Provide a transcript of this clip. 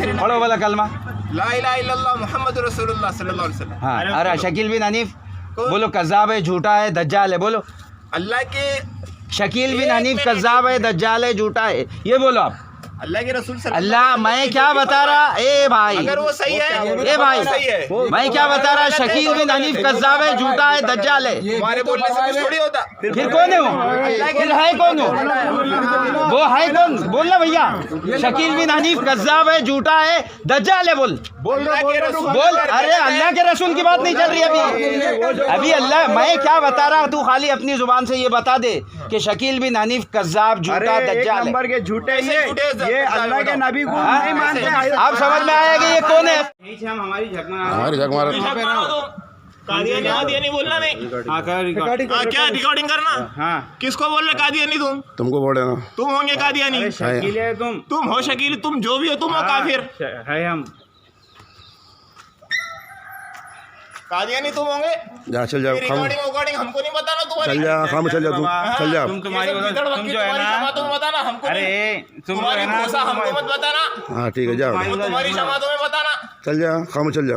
आखिरी पढ़ो वाला कलमा। ला इलाहा इल्लल्लाह मुहम्मद रसूलुल्लाह सल्लल्लाहु अलैहि वसल्लम। हाँ, अरे शकील बिन हनीफ बोलो, कज़्ज़ाब है, झूठा है, दज्जाल है, बोलो। अल्लाह के शकील बिन हनीफ कज़्ज़ाब है, दज्जाल है, झूठा है, ये बोलो आप। अल्लाह के रसूल सल्लल्लाहु अल्लाह, मैं क्या बता रहा, ए भाई, अगर वो सही है, ए भाई, सही है, मैं क्या बता रहा, शकील बिन हनीफ कज़्ज़ाब है, झूठा है, दज्जाल है, हमारे बोलने से कुछ थोड़ी होता। फिर कौन है वो? फिर है कौन वो है कौन? बोलना भैया। शकील बिन हनीफ कज़्ज़ाब है, झूठा है, दज्जाल है, बोल बोल। अरे अल्लाह के रसूल की बात नहीं चल रही अभी अल्लाह, मैं क्या बता रहा, तू खाली अपनी जुबान से ये बता दे कि शकील बिन हनीफ कज़्ज़ाब, झूठा, दज्जाल है। के झूठे ये अल्लाह के नबी को नहीं मानते। आप समझ में आया कि ये कौन है? हमारी झक कादियानी बोलना नहीं। क्या रिकॉर्डिंग करना? हाँ, किसको बोल रहे कादियानी? तुमको बोल रहे ना। तुम होंगे कादियानी। शकील है तुम हो शकील, तुम जो भी हो, तुम हो काफिर। है हम कादियानी तुम होंगे। जा, चल जा, रिकॉर्डिंग हमको नहीं बताना तुम्हारी। चल जा, खाम चल जा, तू चल जा। तुम जो है ना, तुम बताना हमको। अरे तुम जो है ना, हमको मत बताना। हाँ ठीक है, जा, तुम्हारी जमातों में बताना। चल जा, खाम चल जा।